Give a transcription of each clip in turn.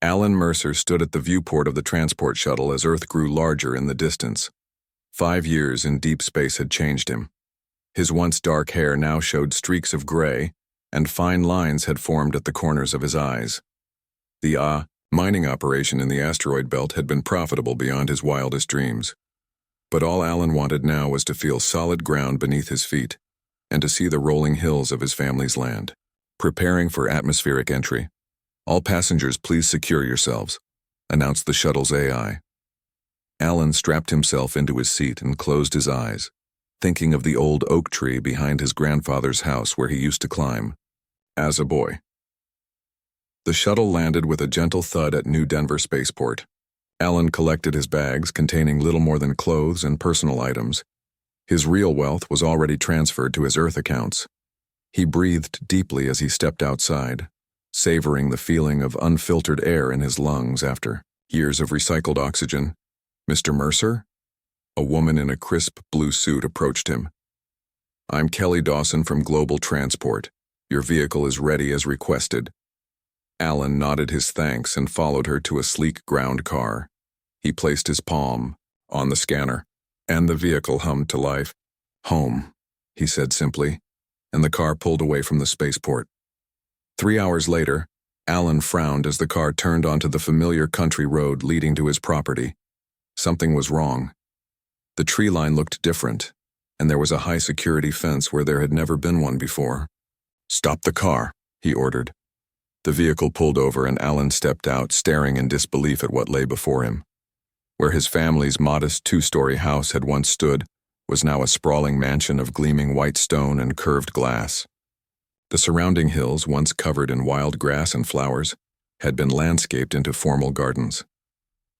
Alan Mercer stood at the viewport of the transport shuttle as Earth grew larger in the distance. 5 years in deep space had changed him. His once dark hair now showed streaks of gray, and fine lines had formed at the corners of his eyes. The mining operation in the asteroid belt had been profitable beyond his wildest dreams. But all Alan wanted now was to feel solid ground beneath his feet, and to see the rolling hills of his family's land. Preparing for atmospheric entry. "All passengers, please secure yourselves," announced the shuttle's AI. Alan strapped himself into his seat and closed his eyes, thinking of the old oak tree behind his grandfather's house where he used to climb as a boy. The shuttle landed with a gentle thud at New Denver Spaceport. Alan collected his bags containing little more than clothes and personal items. His real wealth was already transferred to his Earth accounts. He breathed deeply as he stepped outside, savoring the feeling of unfiltered air in his lungs after years of recycled oxygen. "Mr. Mercer?" A woman in a crisp blue suit approached him. "I'm Kelly Dawson from Global Transport. Your vehicle is ready as requested." Alan nodded his thanks and followed her to a sleek ground car. He placed his palm on the scanner, and the vehicle hummed to life. "Home," he said simply, and the car pulled away from the spaceport. 3 hours later, Alan frowned as the car turned onto the familiar country road leading to his property. Something was wrong. The tree line looked different, and there was a high-security fence where there had never been one before. "Stop the car," he ordered. The vehicle pulled over and Alan stepped out, staring in disbelief at what lay before him. Where his family's modest 2-story house had once stood was now a sprawling mansion of gleaming white stone and curved glass. The surrounding hills, once covered in wild grass and flowers, had been landscaped into formal gardens.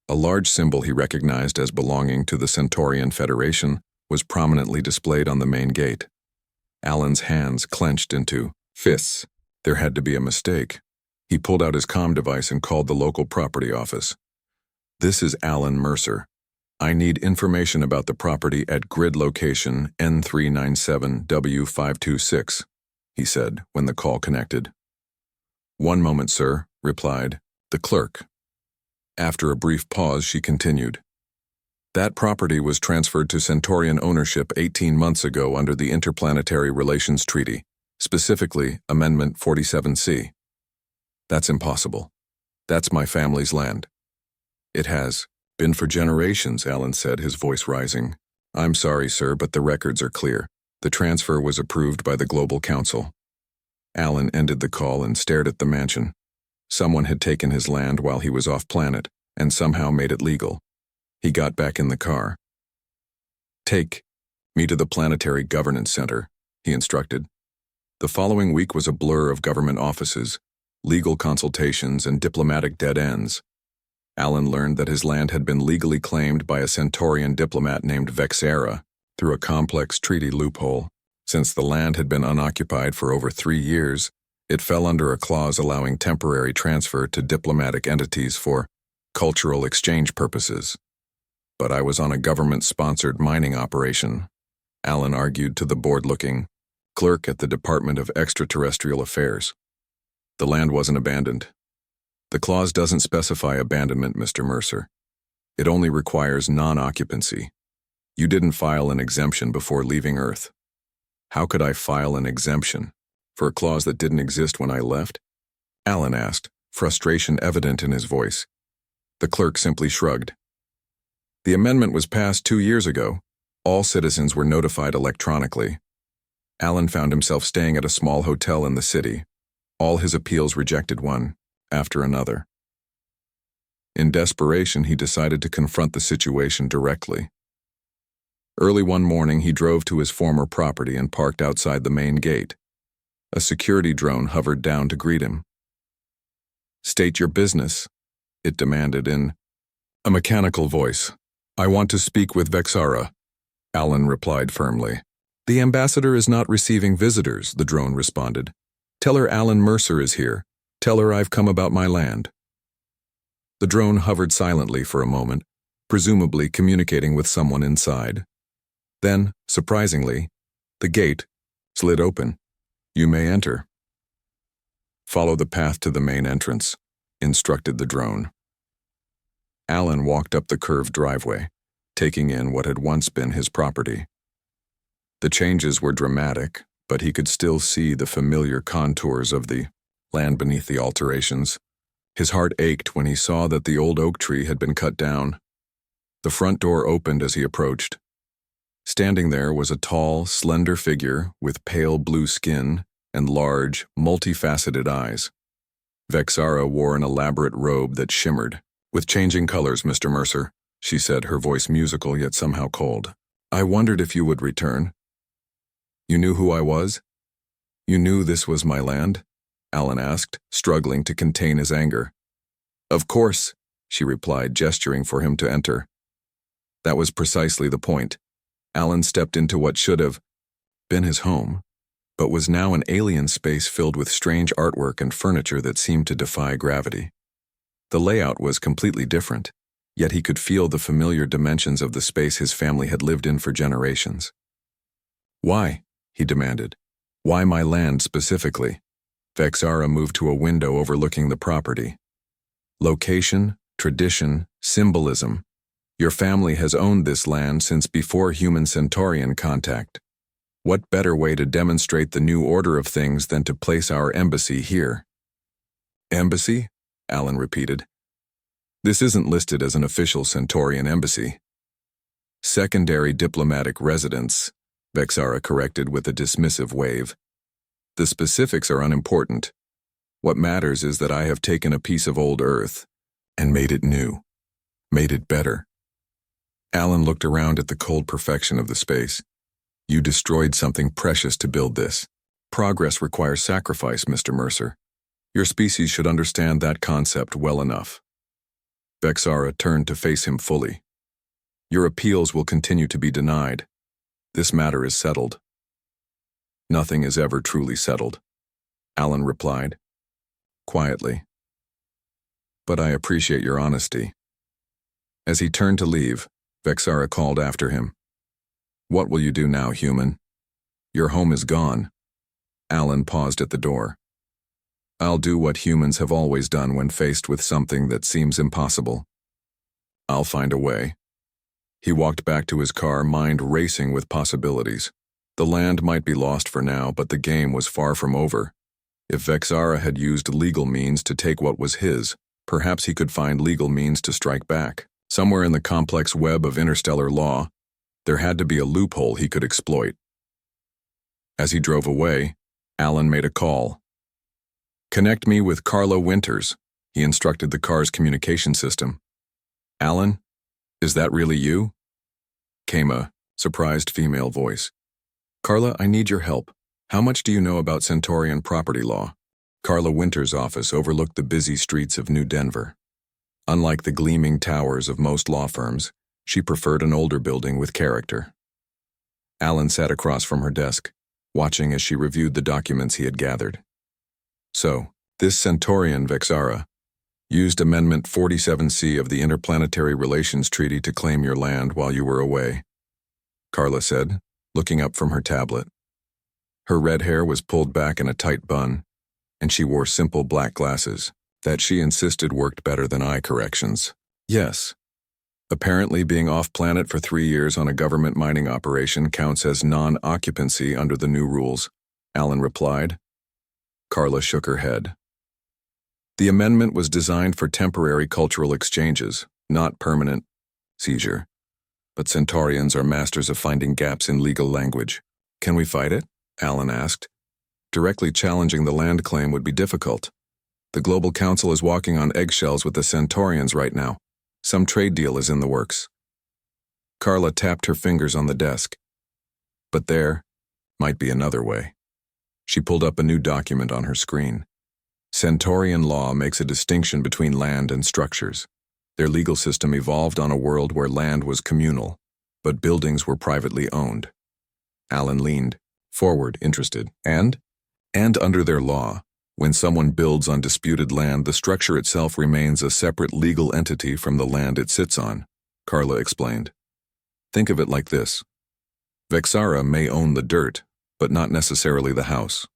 A large symbol he recognized as belonging to the Centaurian Federation was prominently displayed on the main gate. Alan's hands clenched into fists. There had to be a mistake. He pulled out his comm device and called the local property office. "This is Alan Mercer. I need information about the property at grid location N397W526, he said when the call connected. "One moment, sir," replied the clerk. After a brief pause, she continued. "That property was transferred to Centaurian ownership 18 months ago under the Interplanetary Relations Treaty, specifically Amendment 47C. That's impossible. That's my family's land." "It has been for generations," Alan said, his voice rising. "I'm sorry, sir, but the records are clear. The transfer was approved by the Global Council." Alan ended the call and stared at the mansion. Someone had taken his land while he was off-planet and somehow made it legal. He got back in the car. "Take me to the Planetary Governance Center," he instructed. The following week was a blur of government offices, legal consultations, and diplomatic dead ends. Alan learned that his land had been legally claimed by a Centaurian diplomat named Vexera through a complex treaty loophole. Since the land had been unoccupied for over 3 years, it fell under a clause allowing temporary transfer to diplomatic entities for cultural exchange purposes. "But I was on a government-sponsored mining operation," Alan argued to the bored-looking clerk at the Department of Extraterrestrial Affairs. "The land wasn't abandoned. The clause doesn't specify abandonment, Mr. Mercer. It only requires non-occupancy. You didn't file an exemption before leaving Earth." "How could I file an exemption for a clause that didn't exist when I left?" Alan asked, frustration evident in his voice. The clerk simply shrugged. "The amendment was passed 2 years ago. All citizens were notified electronically." Alan found himself staying at a small hotel in the city. All his appeals rejected one after another. In desperation, he decided to confront the situation directly. Early one morning, he drove to his former property and parked outside the main gate. A security drone hovered down to greet him. "State your business," it demanded in a mechanical voice. "I want to speak with Vexera," Alan replied firmly. "The ambassador is not receiving visitors," the drone responded. "Tell her Alan Mercer is here. Tell her I've come about my land." The drone hovered silently for a moment, presumably communicating with someone inside. Then, surprisingly, the gate slid open. "You may enter." "Follow the path to the main entrance," instructed the drone. Alan walked up the curved driveway, taking in what had once been his property. The changes were dramatic, but he could still see the familiar contours of the land beneath the alterations. His heart ached when he saw that the old oak tree had been cut down. The front door opened as he approached. Standing there was a tall, slender figure with pale blue skin and large, multifaceted eyes. Vexara wore an elaborate robe that shimmered. "With changing colors, Mr. Mercer," she said, her voice musical yet somehow cold. "I wondered if you would return." "You knew who I was? You knew this was my land?" Alan asked, struggling to contain his anger. "Of course," she replied, gesturing for him to enter. That was precisely the point. Alan stepped into what should have been his home, but was now an alien space filled with strange artwork and furniture that seemed to defy gravity. The layout was completely different, yet he could feel the familiar dimensions of the space his family had lived in for generations. "Why?" he demanded. "Why my land specifically?" Vexara moved to a window overlooking the property. "Location, tradition, symbolism. Your family has owned this land since before human-Centaurian contact. What better way to demonstrate the new order of things than to place our embassy here?" "Embassy?" Alan repeated. "This isn't listed as an official Centaurian embassy." "Secondary diplomatic residence," Vexara corrected with a dismissive wave. "The specifics are unimportant. What matters is that I have taken a piece of old Earth and made it new, made it better." Alan looked around at the cold perfection of the space. "You destroyed something precious to build this. Progress requires sacrifice, Mr. Mercer. Your species should understand that concept well enough." Vexara turned to face him fully. "Your appeals will continue to be denied. This matter is settled." "Nothing is ever truly settled," Alan replied, quietly. "But I appreciate your honesty." As he turned to leave, Vexara called after him. "What will you do now, human? Your home is gone." Alan paused at the door. "I'll do what humans have always done when faced with something that seems impossible. I'll find a way." He walked back to his car, mind racing with possibilities. The land might be lost for now, but the game was far from over. If Vexara had used legal means to take what was his, perhaps he could find legal means to strike back. Somewhere in the complex web of interstellar law, there had to be a loophole he could exploit. As he drove away, Alan made a call. "Connect me with Carla Winters," he instructed the car's communication system. "Alan, is that really you?" came a surprised female voice. "Carla, I need your help. How much do you know about Centaurian property law?" Carla Winters' office overlooked the busy streets of New Denver. Unlike the gleaming towers of most law firms, she preferred an older building with character. Alan sat across from her desk, watching as she reviewed the documents he had gathered. "So, this Centaurian Vexara used Amendment 47C of the Interplanetary Relations Treaty to claim your land while you were away," Carla said, looking up from her tablet. Her red hair was pulled back in a tight bun, and she wore simple black glasses that she insisted worked better than eye corrections. "Yes. Apparently being off-planet for 3 years on a government mining operation counts as non-occupancy under the new rules," Alan replied. Carla shook her head. "The amendment was designed for temporary cultural exchanges, not permanent seizure. But Centaurians are masters of finding gaps in legal language." "Can we fight it?" Alan asked. "Directly challenging the land claim would be difficult. The Global Council is walking on eggshells with the Centaurians right now. Some trade deal is in the works." Carla tapped her fingers on the desk. "But there might be another way." She pulled up a new document on her screen. Centaurian law makes a distinction between land and structures. Their legal system evolved on a world where land was communal, but buildings were privately owned. Alan leaned forward, interested. And under their law, when someone builds on disputed land, the structure itself remains a separate legal entity from the land it sits on, Carla explained. "Think of it like this. Vexara may own the dirt, but not necessarily the house.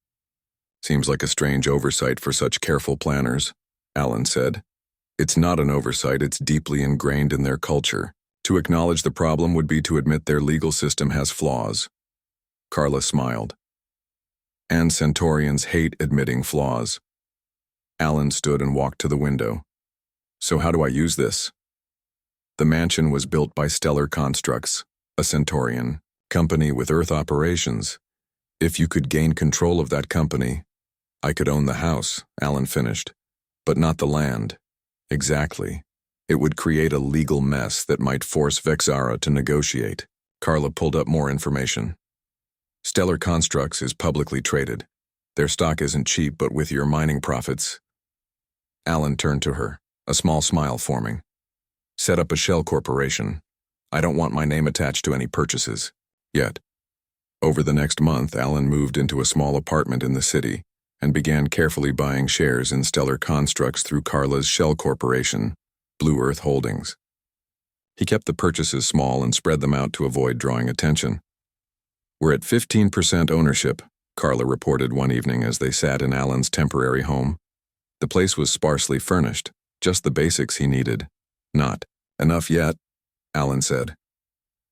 Seems like a strange oversight for such careful planners." Alan said. It's not an oversight, it's deeply ingrained in their culture. To acknowledge the problem would be to admit their legal system has flaws. Carla smiled. And Centaurians hate admitting flaws. Alan stood and walked to the window. So how do I use this? The mansion was built by Stellar Constructs, a Centaurian company with Earth operations. If you could gain control of that company, I could own the house, Alan finished, but not the land. Exactly. It would create a legal mess that might force Vexara to negotiate. Carla pulled up more information. Stellar Constructs is publicly traded. Their stock isn't cheap, but with your mining profits. Alan turned to her, a small smile forming. Set up a shell corporation. I don't want my name attached to any purchases. Yet. Over the next month, Alan moved into a small apartment in the city and began carefully buying shares in Stellar Constructs through Carla's shell corporation, Blue Earth Holdings. He kept the purchases small and spread them out to avoid drawing attention. We're at 15% ownership, Carla reported one evening as they sat in Alan's temporary home. The place was sparsely furnished, just the basics he needed. Not enough yet, Alan said.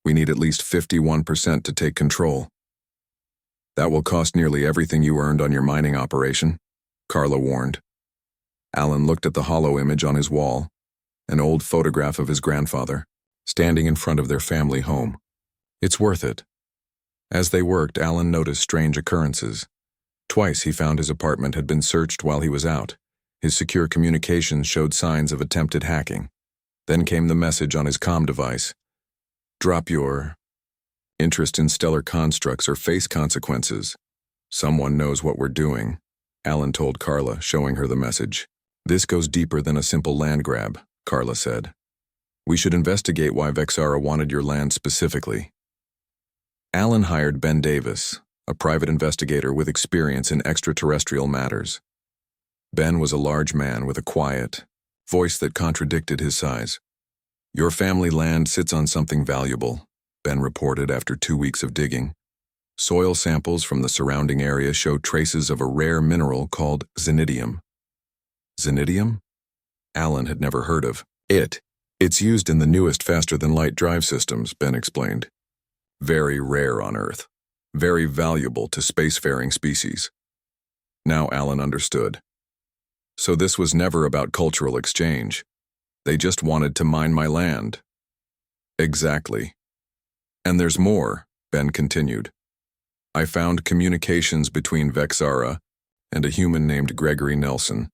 We need at least 51% to take control. That will cost nearly everything you earned on your mining operation, Carla warned. Alan looked at the hollow image on his wall, an old photograph of his grandfather, standing in front of their family home. It's worth it. As they worked, Alan noticed strange occurrences. Twice he found his apartment had been searched while he was out. His secure communications showed signs of attempted hacking. Then came the message on his comm device. Drop your interest in Stellar Constructs or face consequences. Someone knows what we're doing, Alan told Carla, showing her the message. This goes deeper than a simple land grab, Carla said. We should investigate why Vexara wanted your land specifically. Alan hired Ben Davis, a private investigator with experience in extraterrestrial matters. Ben was a large man with a quiet voice that contradicted his size. Your family land sits on something valuable, Ben reported after 2 weeks of digging. Soil samples from the surrounding area showed traces of a rare mineral called xenidium. Xenidium? Alan had never heard of it. It's used in the newest faster-than-light drive systems, Ben explained. Very rare on Earth. Very valuable to spacefaring species. Now Alan understood. So this was never about cultural exchange. They just wanted to mine my land. Exactly. And there's more, Ben continued. I found communications between Vexara and a human named Gregory Nelson.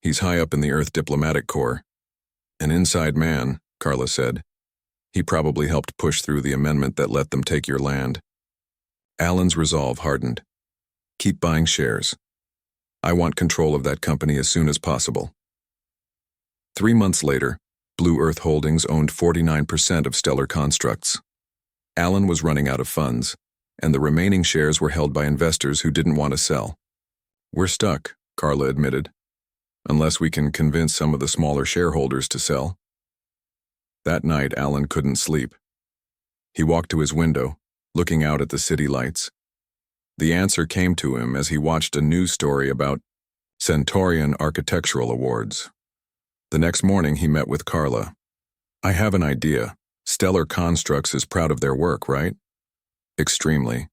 He's high up in the Earth Diplomatic Corps. An inside man, Carla said. He probably helped push through the amendment that let them take your land. Alan's resolve hardened. Keep buying shares. I want control of that company as soon as possible. 3 months later, Blue Earth Holdings owned 49% of Stellar Constructs. Alan was running out of funds, and the remaining shares were held by investors who didn't want to sell. We're stuck, Carla admitted, unless we can convince some of the smaller shareholders to sell. That night, Alan couldn't sleep. He walked to his window, looking out at the city lights. The answer came to him as he watched a news story about Centaurian Architectural Awards. The next morning, he met with Carla. I have an idea. Stellar Constructs is proud of their work, right? Extremely.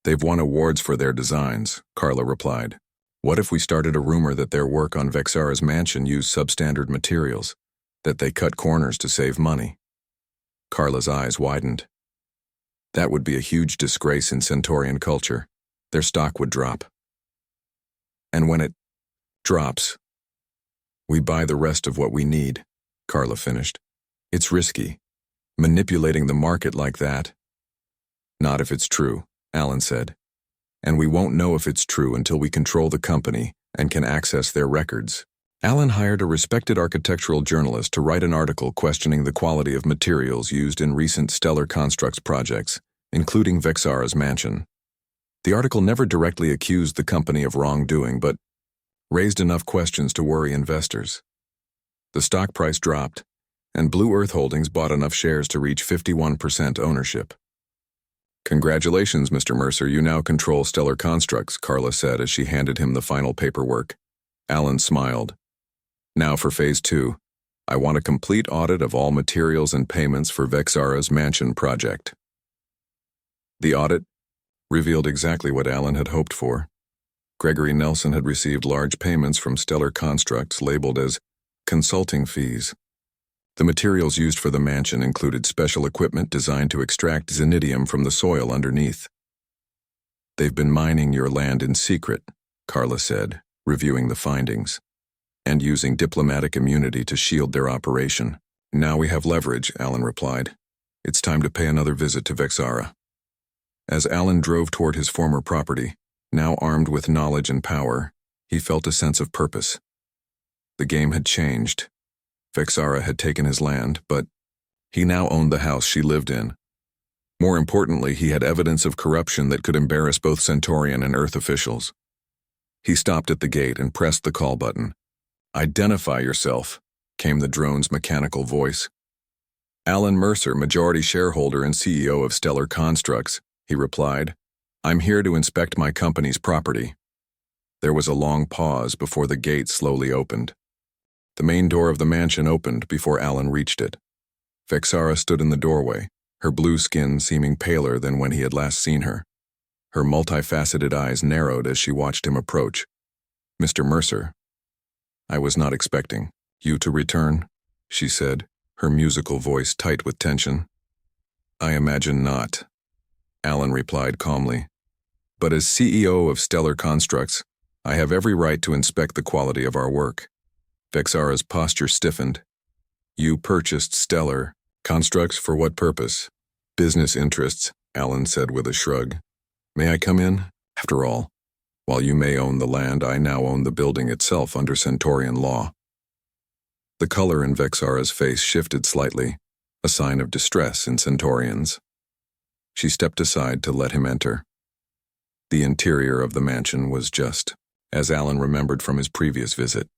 They've won awards for their designs, Carla replied. What if we started a rumor that their work on Vexara's mansion used substandard materials, that they cut corners to save money? Carla's eyes widened. That would be a huge disgrace in Centaurian culture. Their stock would drop. And when it drops, we buy the rest of what we need, Carla finished. It's risky, manipulating the market like that. Not if it's true, Alan said. And we won't know if it's true until we control the company and can access their records. Alan hired a respected architectural journalist to write an article questioning the quality of materials used in recent Stellar Constructs projects, including Vexara's mansion. The article never directly accused the company of wrongdoing, but raised enough questions to worry investors. The stock price dropped, and Blue Earth Holdings bought enough shares to reach 51% ownership. Congratulations, Mr. Mercer, you now control Stellar Constructs, Carla said as she handed him the final paperwork. Alan smiled. Now for Phase 2. I want a complete audit of all materials and payments for Vexara's mansion project. The audit revealed exactly what Alan had hoped for. Gregory Nelson had received large payments from Stellar Constructs labeled as consulting fees. The materials used for the mansion included special equipment designed to extract xenidium from the soil underneath. "They've been mining your land in secret," Carla said, reviewing the findings, "and using diplomatic immunity to shield their operation." "Now we have leverage," Alan replied. "It's time to pay another visit to Vexara." As Alan drove toward his former property, now armed with knowledge and power, he felt a sense of purpose. The game had changed. Vexara had taken his land, but he now owned the house she lived in. More importantly, he had evidence of corruption that could embarrass both Centaurian and Earth officials. He stopped at the gate and pressed the call button. "Identify yourself," came the drone's mechanical voice. "Alan Mercer, majority shareholder and CEO of Stellar Constructs," he replied. "I'm here to inspect my company's property." There was a long pause before the gate slowly opened. The main door of the mansion opened before Alan reached it. Vexara stood in the doorway, her blue skin seeming paler than when he had last seen her. Her multifaceted eyes narrowed as she watched him approach. "Mr. Mercer, I was not expecting you to return," she said, her musical voice tight with tension. "I imagine not," Alan replied calmly. "But as CEO of Stellar Constructs, I have every right to inspect the quality of our work." Vexara's posture stiffened. "You purchased Stellar Constructs for what purpose?" "Business interests," Alan said with a shrug. "May I come in? After all, while you may own the land, I now own the building itself under Centaurian law." The color in Vexara's face shifted slightly, a sign of distress in Centaurians. She stepped aside to let him enter. The interior of the mansion was just as Alan remembered from his previous visit: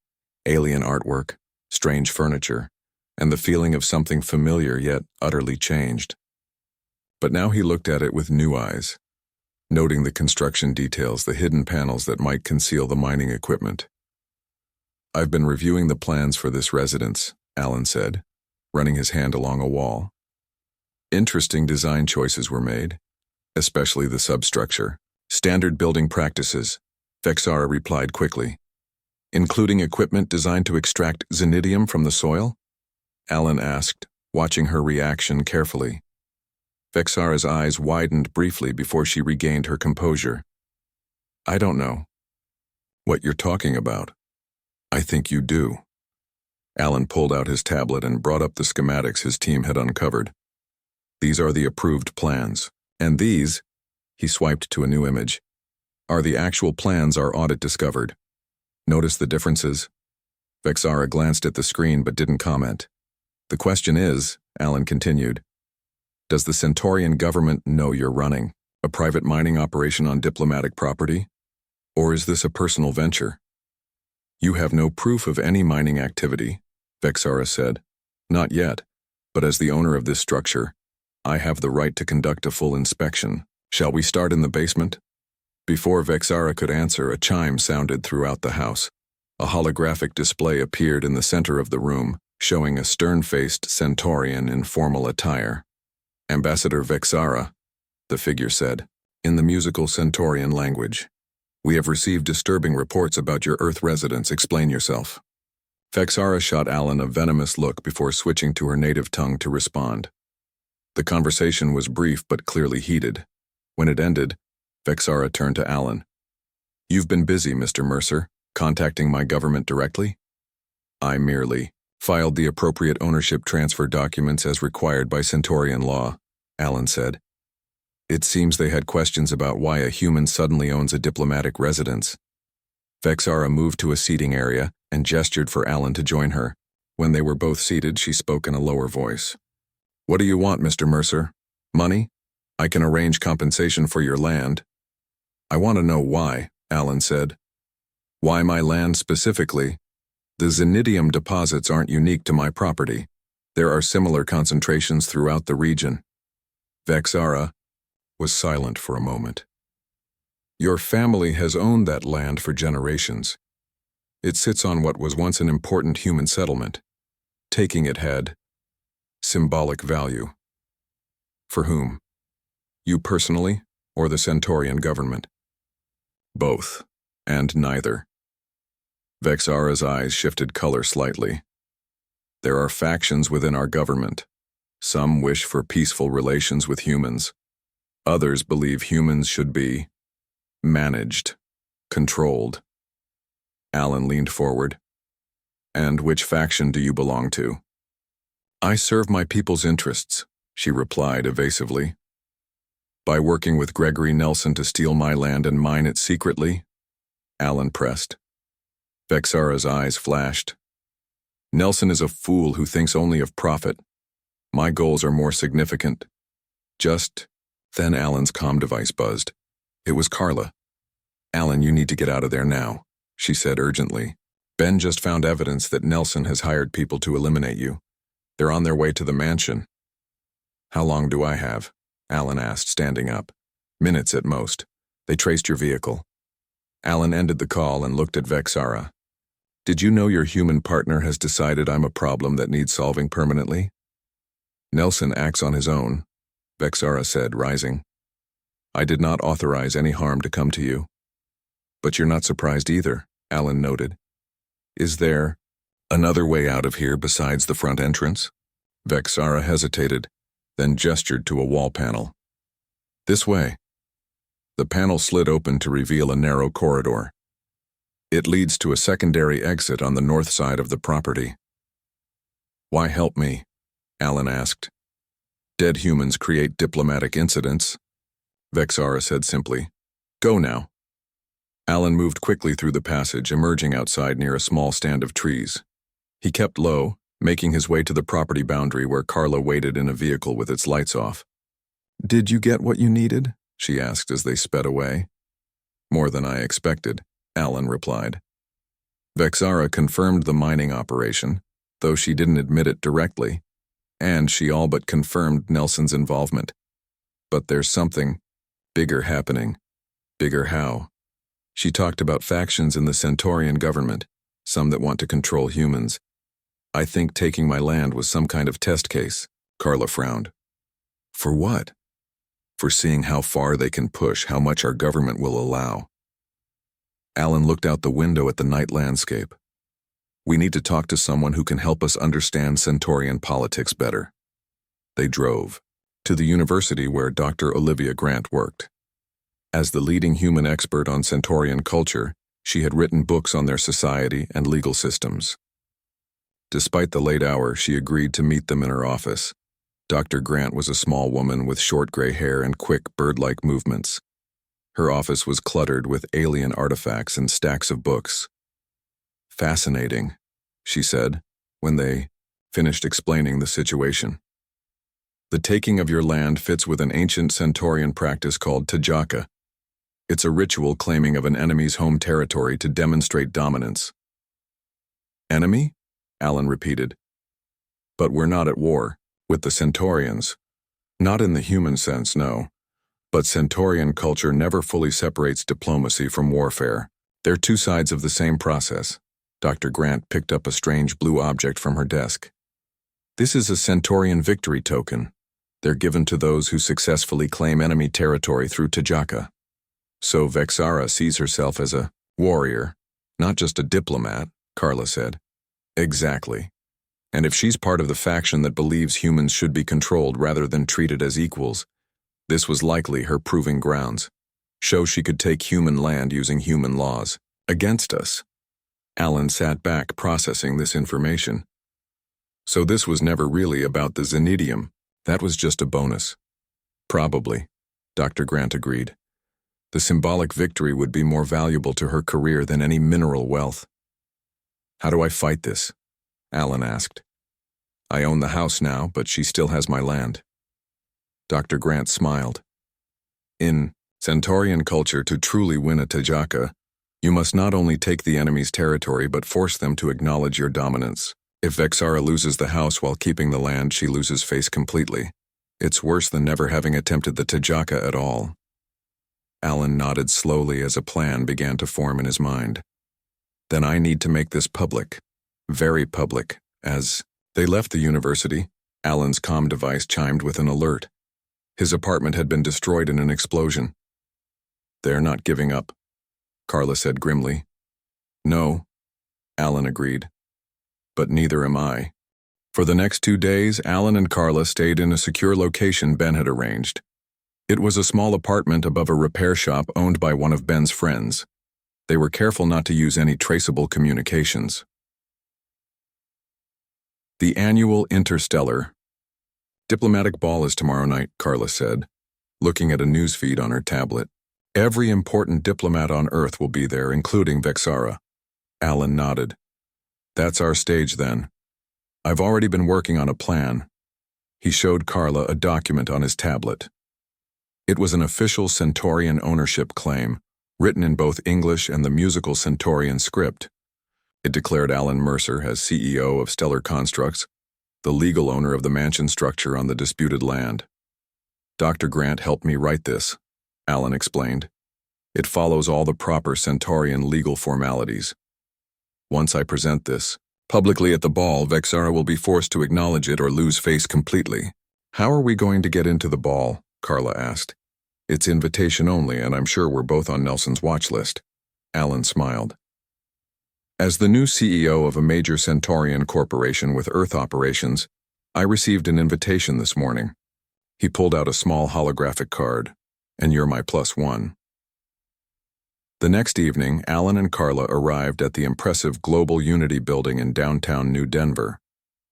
alien artwork, strange furniture, and the feeling of something familiar yet utterly changed. But now he looked at it with new eyes, noting the construction details, the hidden panels that might conceal the mining equipment. "I've been reviewing the plans for this residence," Alan said, running his hand along a wall. "Interesting design choices were made, especially the substructure. Standard building practices," Vexara replied quickly. "Including equipment designed to extract xenidium from the soil?" Alan asked, watching her reaction carefully. Vexara's eyes widened briefly before she regained her composure. "I don't know what you're talking about." "I think you do." Alan pulled out his tablet and brought up the schematics his team had uncovered. "These are the approved plans, and these," he swiped to a new image, "are the actual plans our audit discovered. Notice the differences?" Vexara glanced at the screen but didn't comment. "The question is," Alan continued, "does the Centaurian government know you're running a private mining operation on diplomatic property? Or is this a personal venture?" "You have no proof of any mining activity," Vexara said. "Not yet, but as the owner of this structure, I have the right to conduct a full inspection. Shall we start in the basement?" Before Vexara could answer, a chime sounded throughout the house. A holographic display appeared in the center of the room, showing a stern-faced Centaurian in formal attire. "Ambassador Vexara," the figure said, in the musical Centaurian language. "We have received disturbing reports about your Earth residence. Explain yourself." Vexara shot Alan a venomous look before switching to her native tongue to respond. The conversation was brief but clearly heated. When it ended, Vexara turned to Alan. "You've been busy, Mr. Mercer, contacting my government directly?" "I merely filed the appropriate ownership transfer documents as required by Centaurian law," Alan said. "It seems they had questions about why a human suddenly owns a diplomatic residence." Vexara moved to a seating area and gestured for Alan to join her. When they were both seated, she spoke in a lower voice. "What do you want, Mr. Mercer? Money? I can arrange compensation for your land." "I want to know why," Alan said. "Why my land specifically? The xenidium deposits aren't unique to my property. There are similar concentrations throughout the region." Vexara was silent for a moment. "Your family has owned that land for generations. It sits on what was once an important human settlement. Taking it had symbolic value. For whom? You personally, or the Centaurian government? Both, and neither. Vexara's eyes shifted color slightly. There are factions within our government. Some wish for peaceful relations with humans. Others believe humans should be managed, controlled. Alan leaned forward. And which faction do you belong to? I serve my people's interests, she replied evasively. By working with Gregory Nelson to steal my land and mine it secretly? Alan pressed. Vexara's eyes flashed. Nelson is a fool who thinks only of profit. My goals are more significant. Then Alan's comm device buzzed. It was Carla. Alan, you need to get out of there now, she said urgently. Ben just found evidence that Nelson has hired people to eliminate you. They're on their way to the mansion. How long do I have? Alan asked, standing up. Minutes at most. They traced your vehicle. Alan ended the call and looked at Vexara. Did you know your human partner has decided I'm a problem that needs solving permanently? Nelson acts on his own, Vexara said, rising. I did not authorize any harm to come to you. But you're not surprised either, Alan noted. Is there another way out of here besides the front entrance? Vexara hesitated, then gestured to a wall panel. This way. The panel slid open to reveal a narrow corridor. It leads to a secondary exit on the north side of the property. Why help me? Alan asked. Dead humans create diplomatic incidents, Vexara said simply. Go now. Alan moved quickly through the passage, emerging outside near a small stand of trees. He kept low, making his way to the property boundary where Carla waited in a vehicle with its lights off. Did you get what you needed? She asked as they sped away. More than I expected, Alan replied. Vexara confirmed the mining operation, though she didn't admit it directly, and she all but confirmed Nelson's involvement. But there's something bigger happening. Bigger how? She talked about factions in the Centaurian government, some that want to control humans. I think taking my land was some kind of test case, Carla frowned. For what? For seeing how far they can push, how much our government will allow. Alan looked out the window at the night landscape. We need to talk to someone who can help us understand Centaurian politics better. They drove to the university where Dr. Olivia Grant worked. As the leading human expert on Centaurian culture, she had written books on their society and legal systems. Despite the late hour, she agreed to meet them in her office. Dr. Grant was a small woman with short gray hair and quick, bird-like movements. Her office was cluttered with alien artifacts and stacks of books. Fascinating, she said, when they finished explaining the situation. The taking of your land fits with an ancient Centaurian practice called Tajaka. It's a ritual claiming of an enemy's home territory to demonstrate dominance. Enemy? Alan repeated. But we're not at war with the Centaurians. Not in the human sense, no. But Centaurian culture never fully separates diplomacy from warfare. They're two sides of the same process. Dr. Grant picked up a strange blue object from her desk. This is a Centaurian victory token. They're given to those who successfully claim enemy territory through Tajaka. So Vexara sees herself as a warrior, not just a diplomat, Carla said. Exactly. And if she's part of the faction that believes humans should be controlled rather than treated as equals, this was likely her proving grounds. Show she could take human land using human laws. Against us. Alan sat back, processing this information. So this was never really about the Zenidium. That was just a bonus. Probably, Dr. Grant agreed. The symbolic victory would be more valuable to her career than any mineral wealth. How do I fight this? Alan asked. I own the house now, but she still has my land. Dr. Grant smiled. In Centaurian culture, to truly win a Tajaka, you must not only take the enemy's territory but force them to acknowledge your dominance. If Vexara loses the house while keeping the land, she loses face completely. It's worse than never having attempted the Tajaka at all. Alan nodded slowly as a plan began to form in his mind. Then I need to make this public. Very public. As they left the university, Alan's comm device chimed with an alert. His apartment had been destroyed in an explosion. They're not giving up, Carla said grimly. No, Alan agreed. But neither am I. For the next 2 days, Alan and Carla stayed in a secure location Ben had arranged. It was a small apartment above a repair shop owned by one of Ben's friends. They were careful not to use any traceable communications. The annual Interstellar Diplomatic Ball is tomorrow night, Carla said, looking at a newsfeed on her tablet. Every important diplomat on Earth will be there, including Vexara. Alan nodded. That's our stage then. I've already been working on a plan. He showed Carla a document on his tablet. It was an official Centaurian ownership claim, written in both English and the musical Centaurian script. It declared Alan Mercer as CEO of Stellar Constructs, the legal owner of the mansion structure on the disputed land. Dr. Grant helped me write this, Alan explained. It follows all the proper Centaurian legal formalities. Once I present this publicly at the ball, Vexara will be forced to acknowledge it or lose face completely. How are we going to get into the ball? Carla asked. It's invitation only, and I'm sure we're both on Nelson's watch list. Alan smiled. As the new CEO of a major Centaurian corporation with Earth operations, I received an invitation this morning. He pulled out a small holographic card. And you're my +1. The next evening, Alan and Carla arrived at the impressive Global Unity building in downtown New Denver.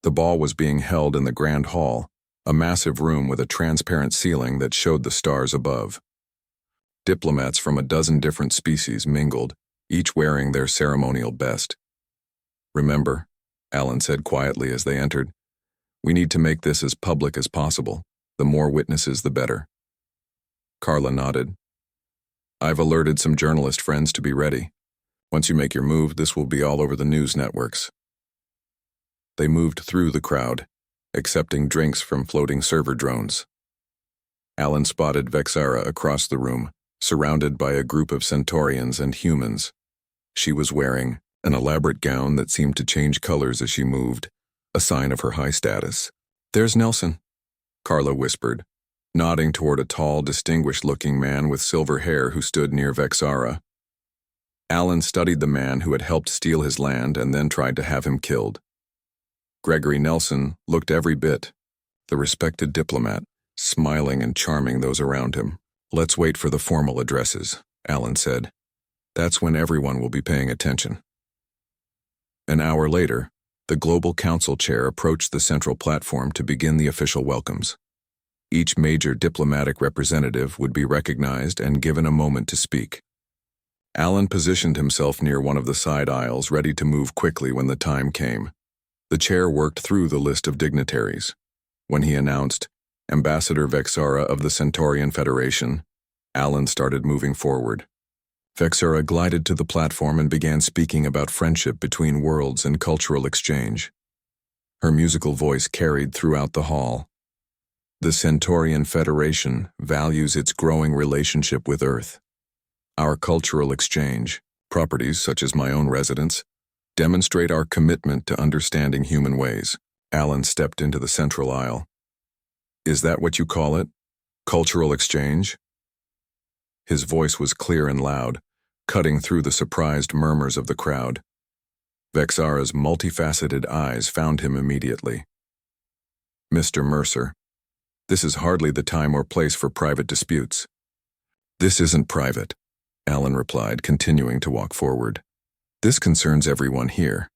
The ball was being held in the Grand Hall, a massive room with a transparent ceiling that showed the stars above. Diplomats from a dozen different species mingled, each wearing their ceremonial best. Remember, Alan said quietly as they entered, we need to make this as public as possible. The more witnesses, the better. Carla nodded. I've alerted some journalist friends to be ready. Once you make your move, this will be all over the news networks. They moved through the crowd, accepting drinks from floating server drones. Alan spotted Vexara across the room, surrounded by a group of Centaurians and humans. She was wearing an elaborate gown that seemed to change colors as she moved, a sign of her high status. There's Nelson, Carla whispered, nodding toward a tall, distinguished-looking man with silver hair who stood near Vexara. Alan studied the man who had helped steal his land and then tried to have him killed. Gregory Nelson looked every bit, the respected diplomat, smiling and charming those around him. Let's wait for the formal addresses, Alan said. That's when everyone will be paying attention. An hour later, the Global Council chair approached the central platform to begin the official welcomes. Each major diplomatic representative would be recognized and given a moment to speak. Alan positioned himself near one of the side aisles, ready to move quickly when the time came. The chair worked through the list of dignitaries. When he announced, Ambassador Vexara of the Centaurian Federation, Alan started moving forward. Vexara glided to the platform and began speaking about friendship between worlds and cultural exchange. Her musical voice carried throughout the hall. The Centaurian Federation values its growing relationship with Earth. Our cultural exchange, properties such as my own residence, demonstrate our commitment to understanding human ways. Alan stepped into the central aisle. Is that what you call it? Cultural exchange? His voice was clear and loud, cutting through the surprised murmurs of the crowd. Vexara's multifaceted eyes found him immediately. Mr. Mercer, this is hardly the time or place for private disputes. This isn't private, Alan replied, continuing to walk forward. This concerns everyone here.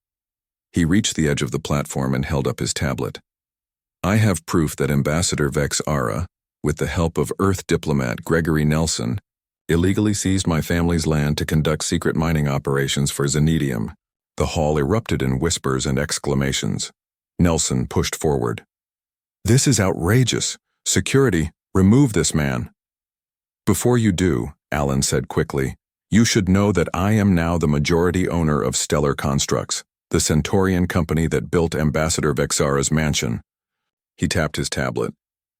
He reached the edge of the platform and held up his tablet. I have proof that Ambassador Vexara, with the help of Earth diplomat Gregory Nelson, illegally seized my family's land to conduct secret mining operations for Xenedium. The hall erupted in whispers and exclamations. Nelson pushed forward. This is outrageous. Security, remove this man. Before you do, Alan said quickly, you should know that I am now the majority owner of Stellar Constructs, the Centaurian company that built Ambassador Vexara's mansion. He tapped his tablet,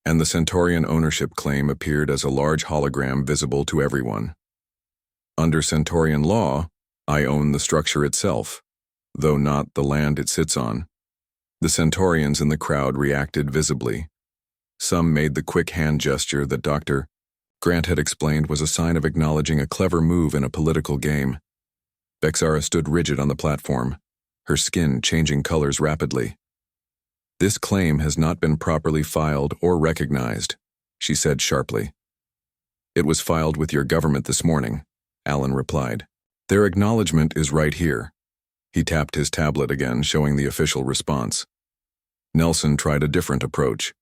and the Centaurian ownership claim appeared as a large hologram visible to everyone. Under Centaurian law, I own the structure itself, though not the land it sits on. The Centaurians in the crowd reacted visibly. Some made the quick hand gesture that Dr. Grant had explained was a sign of acknowledging a clever move in a political game. Vexara stood rigid on the platform, her skin changing colors rapidly. "This claim has not been properly filed or recognized," she said sharply. "It was filed with your government this morning," Alan replied. "Their acknowledgement is right here." He tapped his tablet again, showing the official response. Nelson tried a different approach.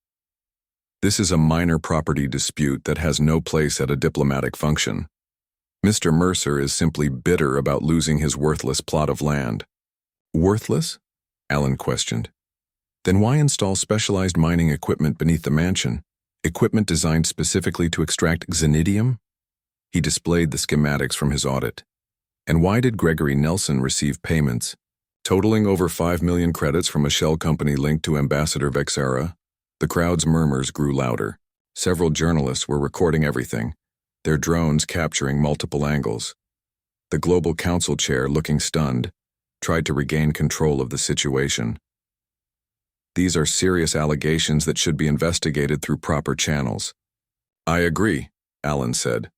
"This is a minor property dispute that has no place at a diplomatic function. Mr. Mercer is simply bitter about losing his worthless plot of land." "Worthless?" Alan questioned. "Then why install specialized mining equipment beneath the mansion, equipment designed specifically to extract xenidium?" He displayed the schematics from his audit. "And why did Gregory Nelson receive payments, totaling over 5 million credits from a shell company linked to Ambassador Vexara?" The crowd's murmurs grew louder. Several journalists were recording everything, their drones capturing multiple angles. The Global Council chair, looking stunned, tried to regain control of the situation. "These are serious allegations that should be investigated through proper channels." "I agree," Alan said.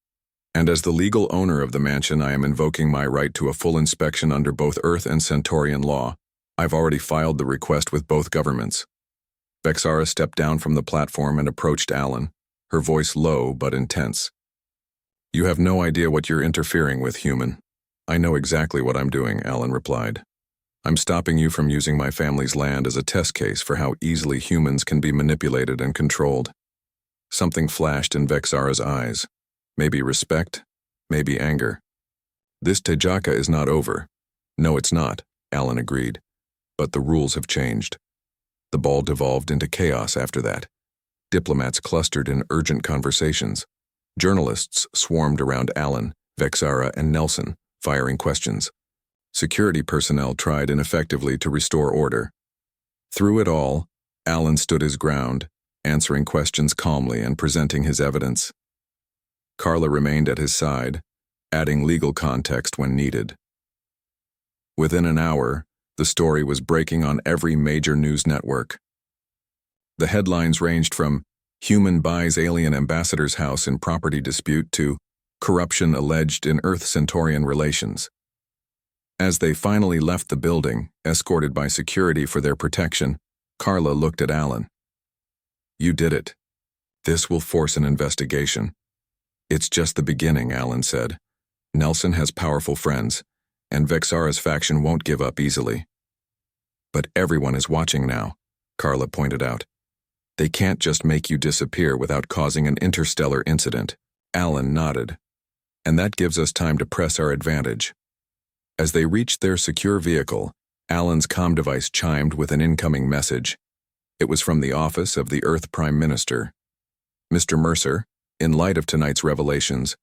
"And as the legal owner of the mansion, I am invoking my right to a full inspection under both Earth and Centaurian law. I've already filed the request with both governments." Vexara stepped down from the platform and approached Alan, her voice low but intense. "You have no idea what you're interfering with, human." "I know exactly what I'm doing," Alan replied. "I'm stopping you from using my family's land as a test case for how easily humans can be manipulated and controlled." Something flashed in Vexara's eyes. Maybe respect, maybe anger. "This Tejaka is not over." "No, it's not," Alan agreed. "But the rules have changed." The ball devolved into chaos after that. Diplomats clustered in urgent conversations. Journalists swarmed around Alan, Vexara, and Nelson, firing questions. Security personnel tried ineffectively to restore order. Through it all, Alan stood his ground, answering questions calmly and presenting his evidence. Carla remained at his side, adding legal context when needed. Within an hour, the story was breaking on every major news network. The headlines ranged from "Human buys alien ambassador's house in property dispute" to "Corruption alleged in Earth-Centaurian relations." As they finally left the building, escorted by security for their protection, Carla looked at Alan. "You did it. This will force an investigation." "It's just the beginning," Alan said. "Nelson has powerful friends, and Vexara's faction won't give up easily." "But everyone is watching now," Carla pointed out. "They can't just make you disappear without causing an interstellar incident." Alan nodded. "And that gives us time to press our advantage." As they reached their secure vehicle, Alan's comm device chimed with an incoming message. It was from the office of the Earth Prime Minister. "Mr. Mercer, in light of tonight's revelations,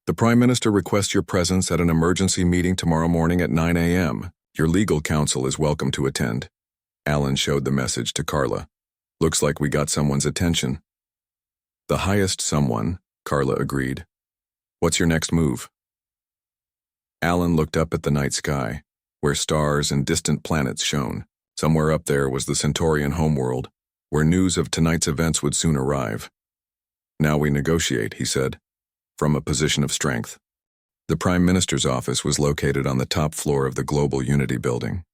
the Prime Minister requests your presence at an emergency meeting tomorrow morning at 9 a.m. Your legal counsel is welcome to attend." Alan showed the message to Carla. "Looks like we got someone's attention." "The highest someone," Carla agreed. "What's your next move?" Alan looked up at the night sky, where stars and distant planets shone. Somewhere up there was the Centaurian homeworld, where news of tonight's events would soon arrive. "Now we negotiate," he said, from a position of strength. The Prime Minister's office was located on the top floor of the Global Unity building.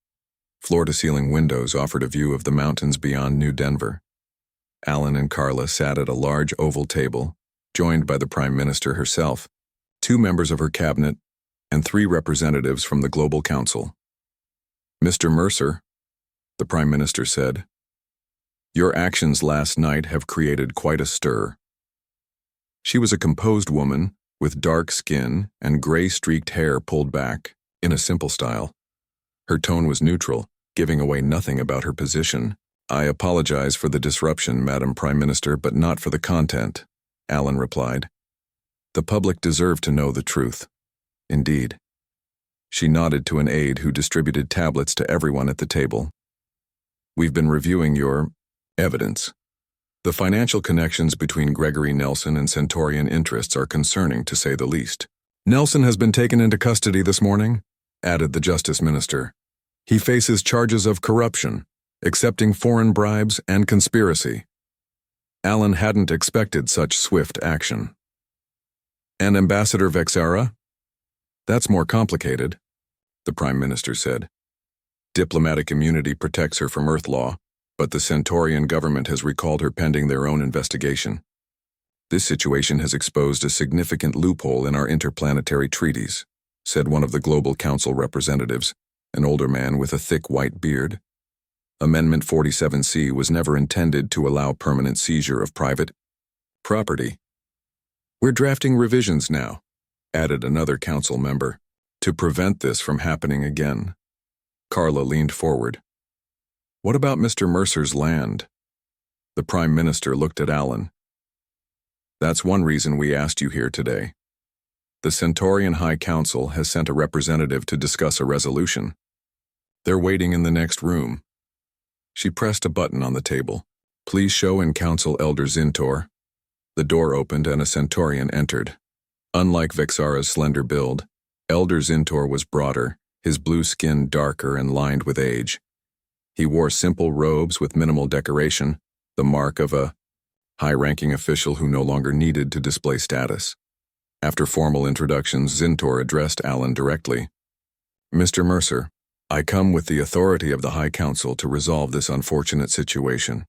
Floor-to-ceiling windows offered a view of the mountains beyond New Denver. Alan and Carla sat at a large oval table, joined by the Prime Minister herself, 2 members of her cabinet, and 3 representatives from the Global Council. "Mr. Mercer," the Prime Minister said, "your actions last night have created quite a stir." She was a composed woman, with dark skin and gray-streaked hair pulled back, in a simple style. Her tone was neutral, giving away nothing about her position. "I apologize for the disruption, Madam Prime Minister, but not for the content," Alan replied. "The public deserve to know the truth." "Indeed." She nodded to an aide who distributed tablets to everyone at the table. "We've been reviewing your evidence. The financial connections between Gregory Nelson and Centaurian interests are concerning, to say the least." "Nelson has been taken into custody this morning?" added the Justice Minister. He faces charges of corruption, accepting foreign bribes, and conspiracy. Alan hadn't expected such swift action. And Ambassador Vexara? That's more complicated, the Prime Minister said. Diplomatic immunity protects her from Earth law, but the Centaurian government has recalled her pending their own investigation. This situation has exposed a significant loophole in our interplanetary treaties, said one of the Global Council representatives, an older man with a thick white beard. Amendment 47C was never intended to allow permanent seizure of private property. We're drafting revisions now, added another council member, to prevent this from happening again. Carla leaned forward. What about Mr. Mercer's land? The Prime Minister looked at Alan. That's one reason we asked you here today. The Centaurian High Council has sent a representative to discuss a resolution. They're waiting in the next room. She pressed a button on the table. Please show in Council Elder Zintor. The door opened and a Centaurian entered. Unlike Vexara's slender build, Elder Zintor was broader, his blue skin darker and lined with age. He wore simple robes with minimal decoration, the mark of a high-ranking official who no longer needed to display status. After formal introductions, Zintor addressed Alan directly. Mr. Mercer, I come with the authority of the High Council to resolve this unfortunate situation.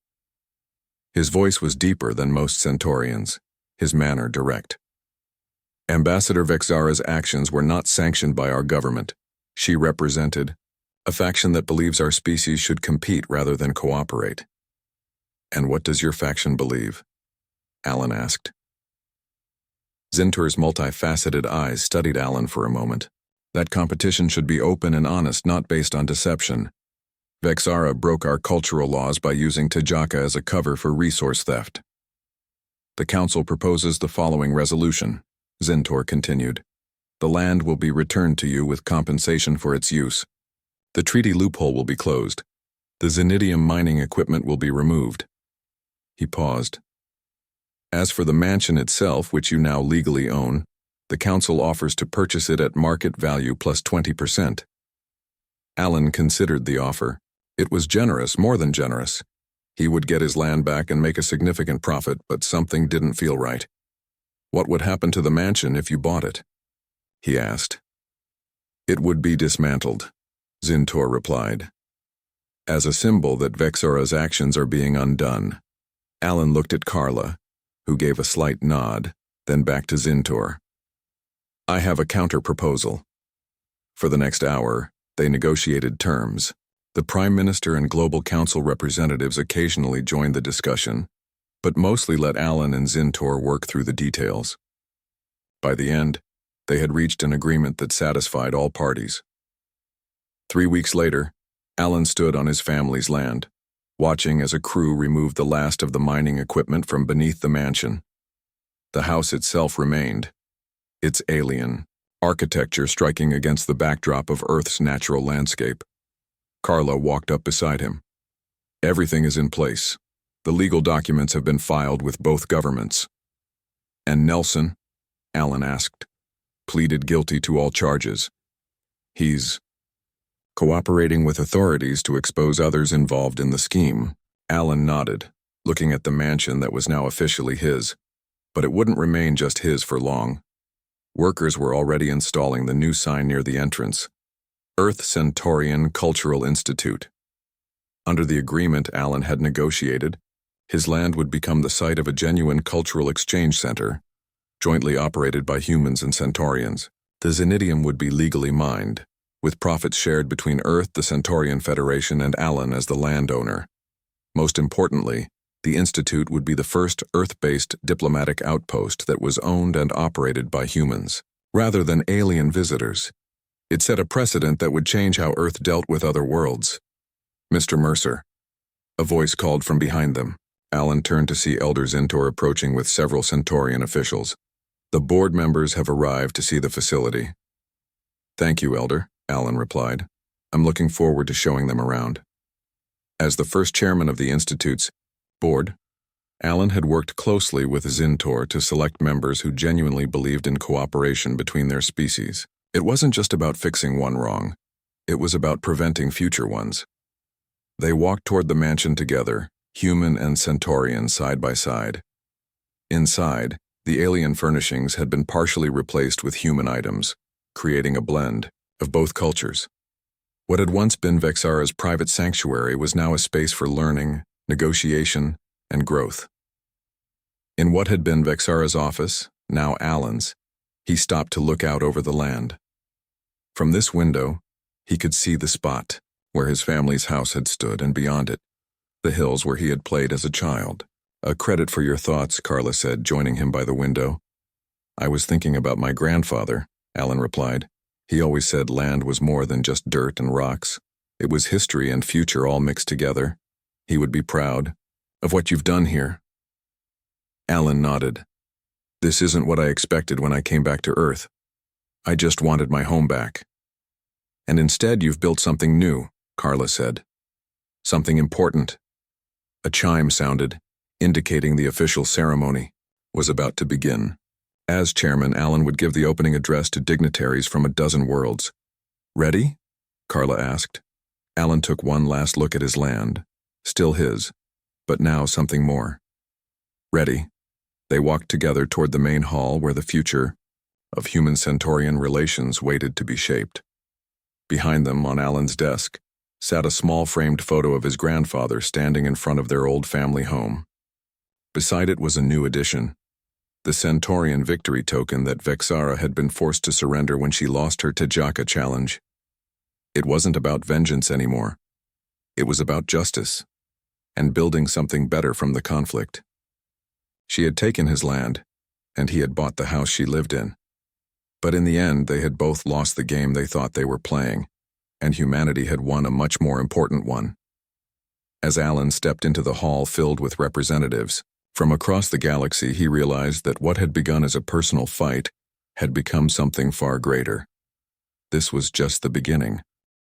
His voice was deeper than most Centaurians, his manner direct. Ambassador Vexara's actions were not sanctioned by our government. She represented a faction that believes our species should compete rather than cooperate. And what does your faction believe? Alan asked. Zintor's multifaceted eyes studied Alan for a moment. That competition should be open and honest, not based on deception. Vexara broke our cultural laws by using Tajaka as a cover for resource theft. The Council proposes the following resolution, Zintor continued. The land will be returned to you with compensation for its use. The treaty loophole will be closed. The Zenidium mining equipment will be removed. He paused. As for the mansion itself, which you now legally own, the Council offers to purchase it at market value plus 20%. Alan considered the offer. It was generous, more than generous. He would get his land back and make a significant profit, but something didn't feel right. What would happen to the mansion if you bought it? He asked. It would be dismantled, Zintor replied. As a symbol that Vexara's actions are being undone. Alan looked at Carla, who gave a slight nod, then back to Zintor. I have a counter-proposal. For the next hour, they negotiated terms. The Prime Minister and Global Council representatives occasionally joined the discussion, but mostly let Alan and Zintor work through the details. By the end, they had reached an agreement that satisfied all parties. 3 weeks later, Alan stood on his family's land, watching as a crew removed the last of the mining equipment from beneath the mansion. The house itself remained, its alien architecture striking against the backdrop of Earth's natural landscape. Carla walked up beside him. Everything is in place. The legal documents have been filed with both governments. And Nelson, Alan asked, pleaded guilty to all charges. He's cooperating with authorities to expose others involved in the scheme. Alan nodded, looking at the mansion that was now officially his. But it wouldn't remain just his for long. Workers were already installing the new sign near the entrance. Earth Centaurian Cultural Institute. Under the agreement Alan had negotiated, his land would become the site of a genuine cultural exchange center, jointly operated by humans and Centaurians. The Zenidium would be legally mined, with profits shared between Earth, the Centaurian Federation, and Alan as the landowner. Most importantly, the Institute would be the first Earth-based diplomatic outpost that was owned and operated by humans, rather than alien visitors. It set a precedent that would change how Earth dealt with other worlds. Mr. Mercer. A voice called from behind them. Alan turned to see Elder Zintor approaching with several Centaurian officials. The board members have arrived to see the facility. Thank you, Elder, Alan replied. I'm looking forward to showing them around. As the first chairman of the Institute's board, Alan had worked closely with Zintor to select members who genuinely believed in cooperation between their species. It wasn't just about fixing one wrong. It was about preventing future ones. They walked toward the mansion together, human and Centaurian side by side. Inside, the alien furnishings had been partially replaced with human items, creating a blend of both cultures. What had once been Vexara's private sanctuary was now a space for learning, negotiation, and growth. In what had been Vexara's office, now Alan's, he stopped to look out over the land. From this window, he could see the spot where his family's house had stood, and beyond it, the hills where he had played as a child. "A credit for your thoughts," Carla said, joining him by the window. "I was thinking about my grandfather," Alan replied. "He always said land was more than just dirt and rocks. It was history and future all mixed together. He would be proud of what you've done here." Alan nodded. "This isn't what I expected when I came back to Earth. I just wanted my home back." "And instead you've built something new," Carla said. "Something important." A chime sounded, indicating the official ceremony was about to begin. As chairman, Alan would give the opening address to dignitaries from a dozen worlds. "Ready?" Carla asked. Alan took one last look at his land, still his, but now something more. "Ready." They walked together toward the main hall where the future of human-Centaurian relations waited to be shaped. Behind them, on Alan's desk, sat a small framed photo of his grandfather standing in front of their old family home. Beside it was a new addition, the Centaurian victory token that Vexara had been forced to surrender when she lost her Tajaka challenge. It wasn't about vengeance anymore. It was about justice and building something better from the conflict. She had taken his land, and he had bought the house she lived in. But in the end, they had both lost the game they thought they were playing, and humanity had won a much more important one. As Alan stepped into the hall filled with representatives from across the galaxy, he realized that what had begun as a personal fight had become something far greater. This was just the beginning.